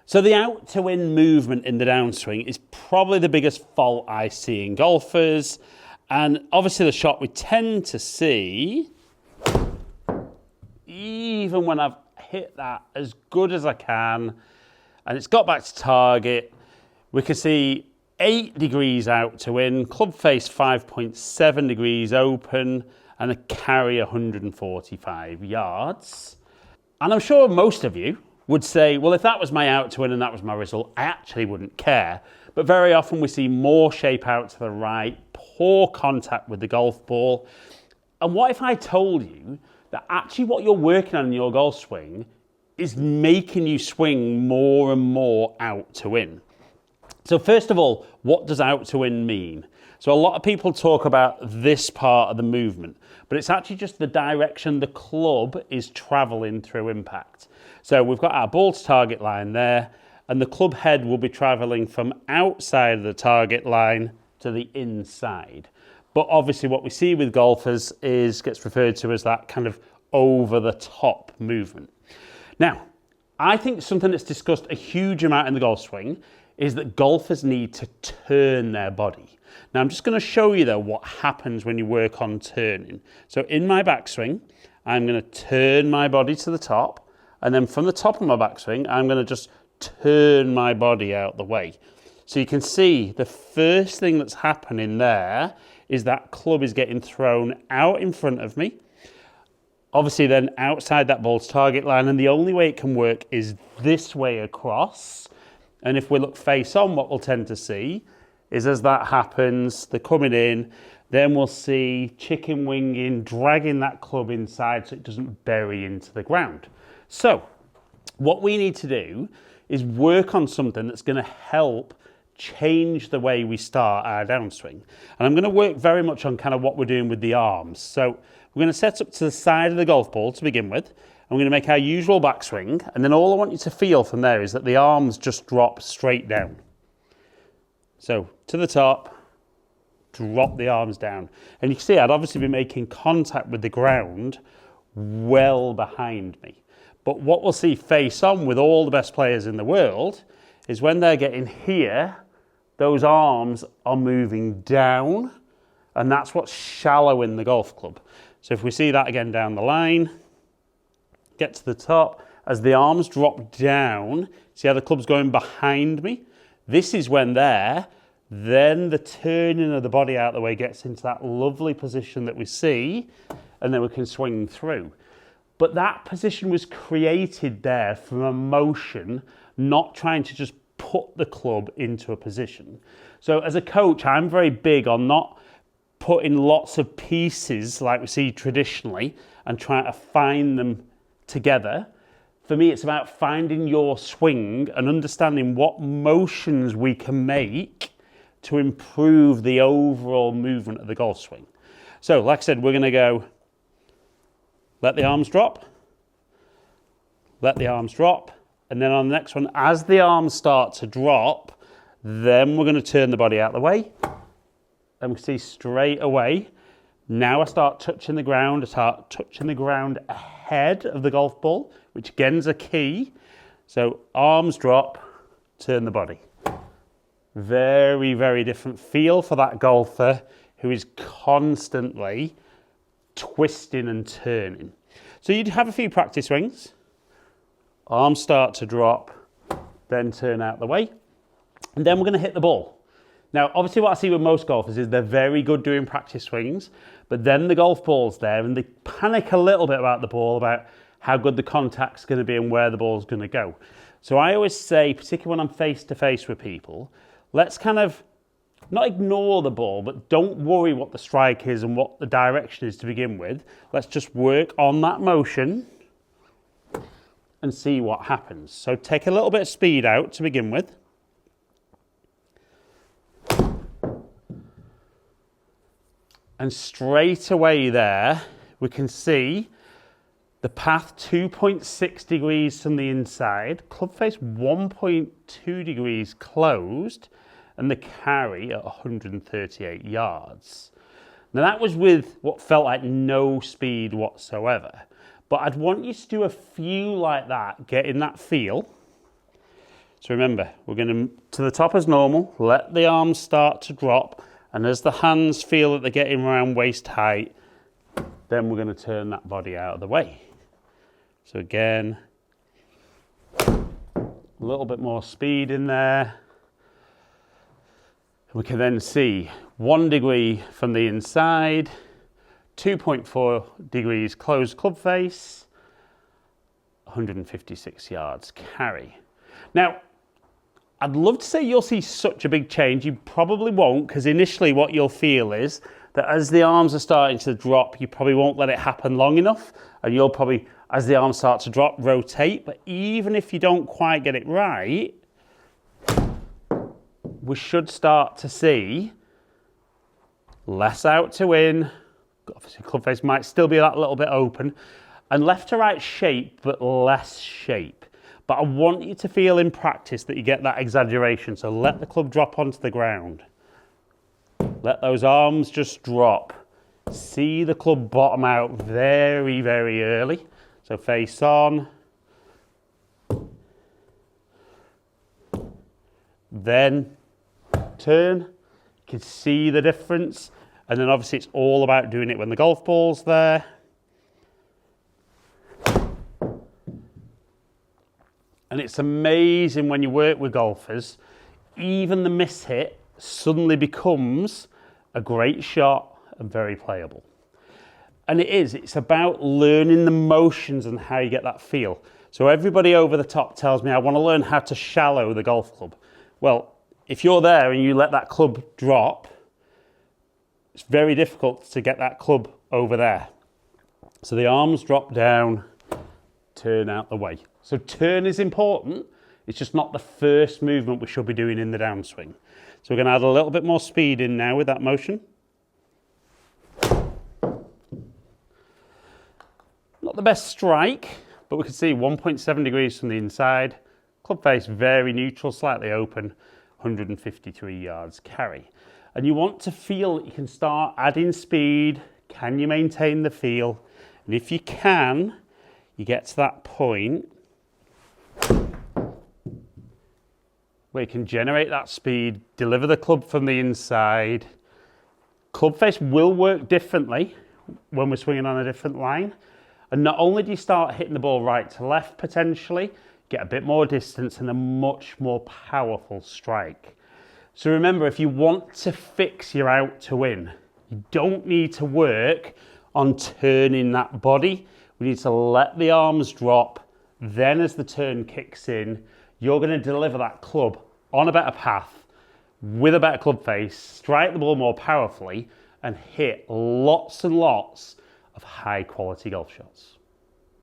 So the out to in movement in the downswing is probably the biggest fault I see in golfers. And obviously the shot we tend to see, even when I've hit that as good as I can, and it's got back to target, we can see 8 degrees out to in, club face 5.7 degrees open, and a carry 145 yards. And I'm sure most of you would say, well, if that was my out to win and that was my result, I actually wouldn't care. But very often we see more shape out to the right, poor contact with the golf ball. And what if I told you that actually what you're working on in your golf swing is making you swing more and more out to win? So first of all, what does out to win mean? So a lot of people talk about this part of the movement, but it's actually just the direction the club is traveling through impact. So we've got our ball to target line there, and the club head will be traveling from outside of the target line to the inside. But obviously what we see with golfers gets referred to as that kind of over the top movement. Now, I think something that's discussed a huge amount in the golf swing is that golfers need to turn their body. Now I'm just going to show you though what happens when you work on turning. So in my backswing, I'm going to turn my body to the top, and then from the top of my backswing, I'm going to just turn my body out the way. So you can see the first thing that's happening there is that club is getting thrown out in front of me. Obviously then outside that ball's target line, and the only way it can work is this way across. And if we look face on, what we'll tend to see is as that happens, they're coming in, then we'll see chicken winging, dragging that club inside so it doesn't bury into the ground. So what we need to do is work on something that's going to help change the way we start our downswing. And I'm going to work very much on kind of what we're doing with the arms. So we're going to set up to the side of the golf ball to begin with. And we're going to make our usual backswing. And then all I want you to feel from there is that the arms just drop straight down. So to the top, drop the arms down. And you can see I'd obviously be making contact with the ground well behind me. But what we'll see face on with all the best players in the world is when they're getting here, those arms are moving down, and that's what's shallow in the golf club. So if we see that again down the line, get to the top, as the arms drop down, see how the club's going behind me? This is when then the turning of the body out of the way gets into that lovely position that we see, and then we can swing through. But that position was created there from a motion, not trying to just put the club into a position. So as a coach, I'm very big on not putting lots of pieces like we see traditionally and trying to find them together. For me, it's about finding your swing and understanding what motions we can make to improve the overall movement of the golf swing. So like I said, we're going to go let the arms drop, let the arms drop, and then on the next one, as the arms start to drop, then we're going to turn the body out of the way. And we can see straight away, now I start touching the ground, ahead of the golf ball, which again is a key. So arms drop, turn the body. Very, very different feel for that golfer who is constantly twisting and turning. So you'd have a few practice swings, arms start to drop, then turn out the way, and then we're going to hit the ball. Now, obviously what I see with most golfers is they're very good doing practice swings, but then the golf ball's there and they panic a little bit about the ball, about how good the contact's going to be and where the ball's going to go. So I always say, particularly when I'm face to face with people, let's kind of not ignore the ball, but don't worry what the strike is and what the direction is to begin with. Let's just work on that motion and see what happens. So take a little bit of speed out to begin with. And straight away there, we can see the path 2.6 degrees from the inside, club face 1.2 degrees closed, and the carry at 138 yards. Now that was with what felt like no speed whatsoever. But I'd want you to do a few like that, getting that feel. So remember, we're going to the top as normal, let the arms start to drop, and as the hands feel that they're getting around waist height, then we're going to turn that body out of the way. So again, a little bit more speed in there. We can then see 1 degree from the inside, 2.4 degrees closed club face, 156 yards carry. Now, I'd love to say you'll see such a big change. You probably won't, because initially what you'll feel is that as the arms are starting to drop, you probably won't let it happen long enough, and you'll probably, as the arms start to drop, rotate. But even if you don't quite get it right, we should start to see less out to in. Obviously, club face might still be that little bit open, and left to right shape, but less shape. But I want you to feel in practice that you get that exaggeration. So let the club drop onto the ground. Let those arms just drop. See the club bottom out very, very early. So face on. Then turn. You can see the difference. And then obviously it's all about doing it when the golf ball's there. And it's amazing when you work with golfers, even the miss hit suddenly becomes a great shot and very playable. And it's about learning the motions and how you get that feel. So everybody over the top tells me, I want to learn how to shallow the golf club. Well, if you're there and you let that club drop, it's very difficult to get that club over there. So the arms drop down, turn out the way. So turn is important, it's just not the first movement we should be doing in the downswing. So we're going to add a little bit more speed in now with that motion. Not the best strike, but we can see 1.7 degrees from the inside. Club face very neutral, slightly open, 153 yards carry. And you want to feel that you can start adding speed. Can you maintain the feel? And if you can, you get to that point where you can generate that speed, deliver the club from the inside. Club face will work differently when we're swinging on a different line. And not only do you start hitting the ball right to left potentially, get a bit more distance and a much more powerful strike. So remember, if you want to fix your out to win, you don't need to work on turning that body. We need to let the arms drop. Then as the turn kicks in, you're going to deliver that club on a better path with a better club face, strike the ball more powerfully, and hit lots and lots of high quality golf shots.